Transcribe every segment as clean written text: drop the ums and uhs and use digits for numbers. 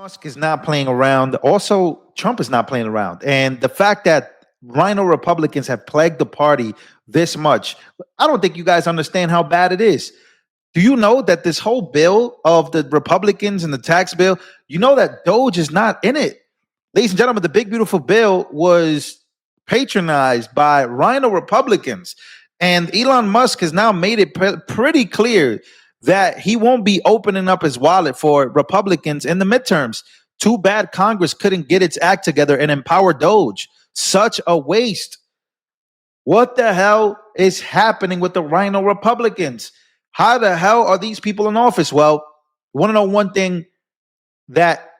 Musk is not playing around. Also, Trump is not playing around. And the fact that RINO Republicans have plagued the party this much, I don't think you guys understand how bad it is. Do you know that this whole bill of the Republicans and the tax bill, you know that DOGE is not in it? Ladies and gentlemen, the big beautiful bill was patronized by RINO Republicans. And Elon Musk has now made it pretty clear that he won't be opening up his wallet for Republicans in the midterms. Too bad Congress couldn't get its act together and empower DOGE. Such a waste. What the hell is happening with the RINO Republicans? How the hell are these people in office? Well, you want to know one thing that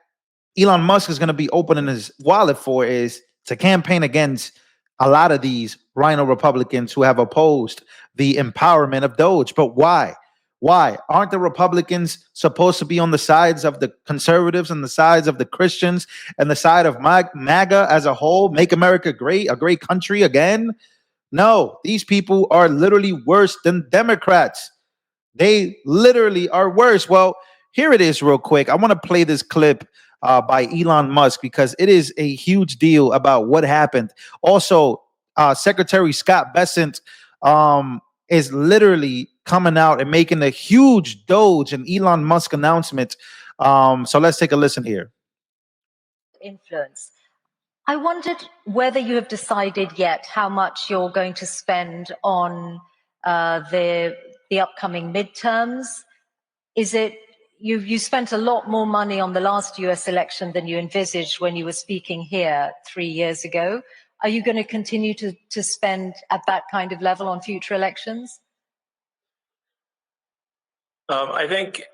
Elon Musk is going to be opening his wallet for is to campaign against a lot of these RINO Republicans who have opposed the empowerment of DOGE. But why? Why? Aren't the Republicans supposed to be on the sides of the conservatives and the sides of the Christians and the side of MAGA as a whole? Make America great, a great country again? No, these people are literally worse than Democrats. They literally are worse. Well, here it is real quick. I want to play this clip by Elon Musk because it is a huge deal about what happened. Also, Secretary Scott Bessent is literally coming out and making a huge DOGE and Elon Musk announcement. So let's take a listen here. Influence. I wondered whether you have decided yet how much you're going to spend on the upcoming midterms. Is it you spent a lot more money on the last US election than you envisaged when you were speaking here 3 years ago? Are you going to continue to spend at that kind of level on future elections? I think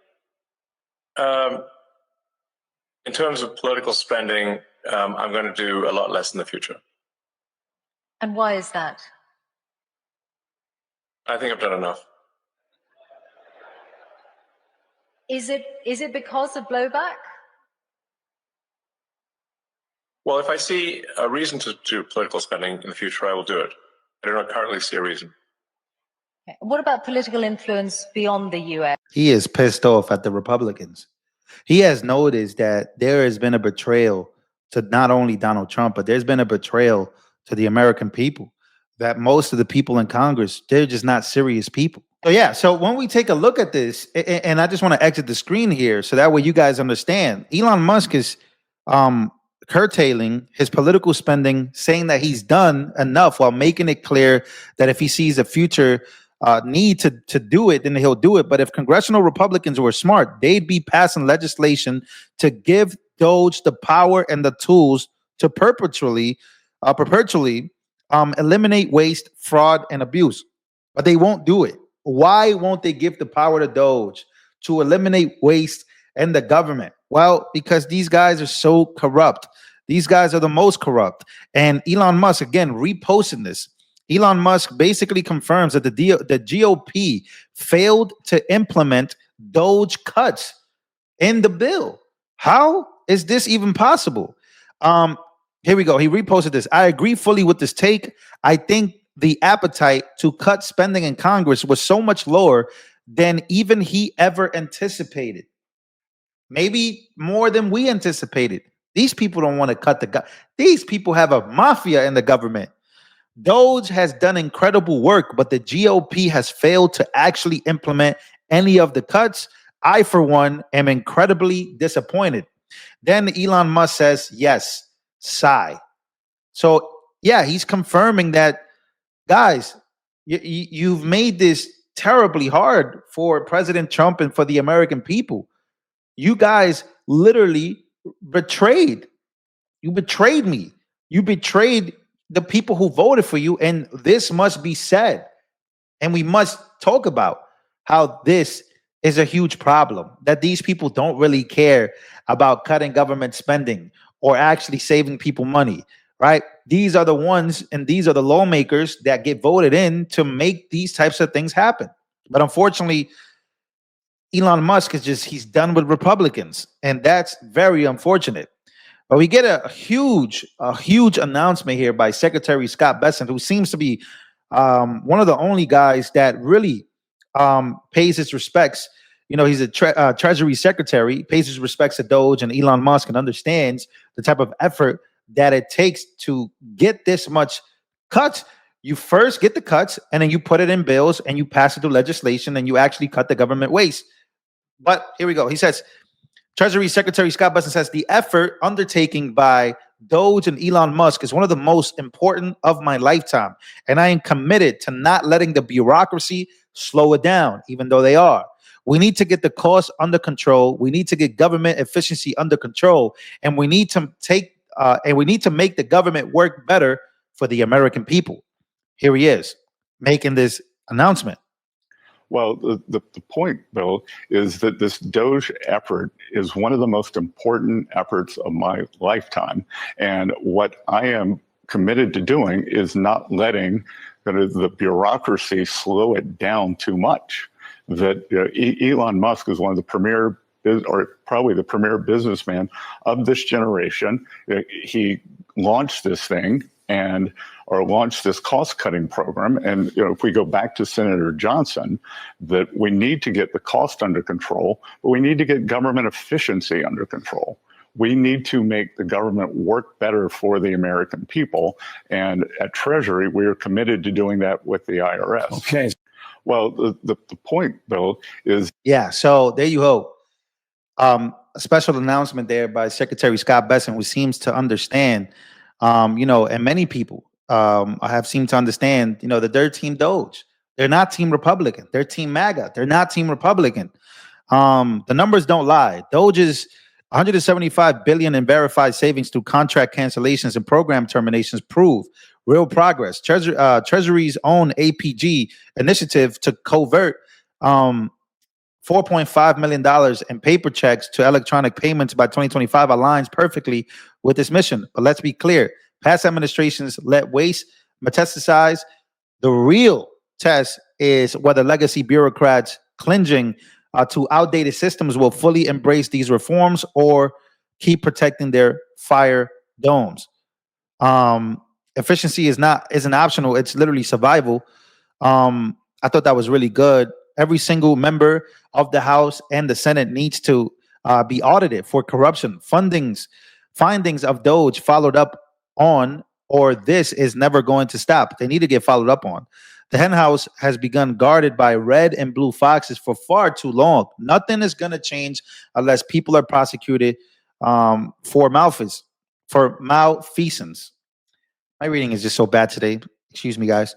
in terms of political spending, I'm going to do a lot less in the future. And why is that? I think I've done enough. Is it because of blowback? Well, if I see a reason to do political spending in the future, I will do it. I do not currently see a reason. Okay. What about political influence beyond the US? He is pissed off at the Republicans. He has noticed that there has been a betrayal to not only Donald Trump, but there's been a betrayal to the American people. That most of the people in Congress, they're just not serious people. So yeah, so when we take a look at this, and I just want to exit the screen here so that way you guys understand, Elon Musk is curtailing his political spending, saying that he's done enough while making it clear that if he sees a future need to do it, then he'll do it. But if congressional Republicans were smart, they'd be passing legislation to give DOGE the power and the tools to perpetually eliminate waste, fraud, and abuse. But they won't do it. Why won't they give the power to DOGE to eliminate waste and the government? Well, because these guys are so corrupt. These guys are the most corrupt. And Elon Musk, again, reposting this. Elon Musk basically confirms that the GOP failed to implement DOGE cuts in the bill. How is this even possible? Here we go. He reposted this. I agree fully with this take. I think the appetite to cut spending in Congress was so much lower than even he ever anticipated. Maybe more than we anticipated. These people don't want to cut these people have a mafia in the government. DOGE has done incredible work, but the GOP has failed to actually implement any of the cuts. I, for one, am incredibly disappointed. Then Elon Musk says, yes, sigh. So, yeah, he's confirming that, guys, you've made this terribly hard for President Trump and for the American people. You guys literally betrayed. You betrayed me. You betrayed the people who voted for you, and this must be said. And we must talk about how this is a huge problem, that these people don't really care about cutting government spending or actually saving people money, right? These are the ones and these are the lawmakers that get voted in to make these types of things happen. But unfortunately, Elon Musk he's done with Republicans, and that's very unfortunate. But we get a huge announcement here by Secretary Scott Bessent, who seems to be one of the only guys that really pays his respects, he's a Treasury Secretary, pays his respects to Doge and Elon Musk, and understands the type of effort that it takes to get this much cuts. You first get the cuts, and then you put it in bills, and you pass it through legislation, and you actually cut the government waste. But here we go. He says, Treasury Secretary Scott Bessent says, the effort undertaken by Doge and Elon Musk is one of the most important of my lifetime, and I am committed to not letting the bureaucracy slow it down, even though they are. We need to get the costs under control. We need to get government efficiency under control, and we need to make the government work better for the American people. Here he is making this announcement. Well, the point, Bill, is that this DOGE effort is one of the most important efforts of my lifetime. And what I am committed to doing is not letting the bureaucracy slow it down too much. That Elon Musk is one of the premier, or probably the premier businessman of this generation. He launched this thing or launched this cost-cutting program. And if we go back to Senator Johnson, that we need to get the cost under control, but we need to get government efficiency under control. We need to make the government work better for the American people. And at Treasury, we are committed to doing that with the IRS. Okay. Well, the point, Bill, is... Yeah, so there you go. A special announcement there by Secretary Scott Bessent, who seems to understand, and many people have seemed to understand, that they're Team Doge. They're not Team Republican. They're Team MAGA. They're not Team Republican. The numbers don't lie. Doge is $175 billion in verified savings through contract cancellations and program terminations prove real progress. Treasury's own APG initiative to convert $4.5 million in paper checks to electronic payments by 2025 aligns perfectly with this mission. But let's be clear, past administrations let waste metastasize. The real test is whether legacy bureaucrats clinging to outdated systems will fully embrace these reforms or keep protecting their fire domes. Efficiency isn't optional. It's literally survival. I thought that was really good. Every single member of the House and the Senate needs to be audited for corruption. Findings of DOGE followed up on, or this is never going to stop. They need to get followed up on. The hen house has begun guarded by red and blue foxes for far too long. Nothing is going to change unless people are prosecuted for malfeasance. My reading is just so bad today. Excuse me, guys.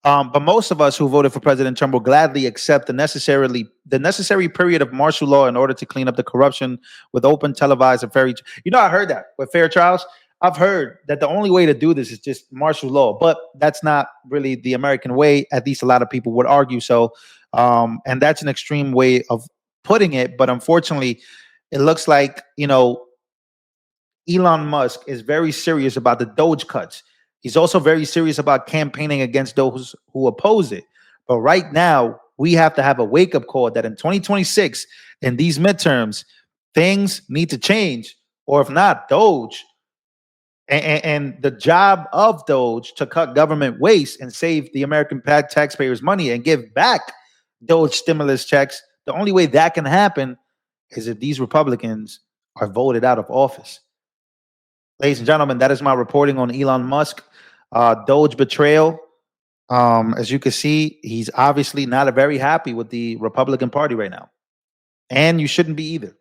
But most of us who voted for President Trump will gladly accept the necessary period of martial law in order to clean up the corruption with open, televised, and fair. I heard that with fair trials. I've heard that the only way to do this is just martial law, but that's not really the American way. At least a lot of people would argue so. And that's an extreme way of putting it. But unfortunately, it looks like, Elon Musk is very serious about the DOGE cuts. He's also very serious about campaigning against those who oppose it. But right now, we have to have a wake-up call that in 2026, in these midterms, things need to change. Or if not, DOGE and the job of DOGE to cut government waste and save the American taxpayers money and give back DOGE stimulus checks, the only way that can happen is if these Republicans are voted out of office. Ladies and gentlemen, that is my reporting on Elon Musk. DOGE betrayal. As you can see, he's obviously not very happy with the Republican Party right now. And you shouldn't be either.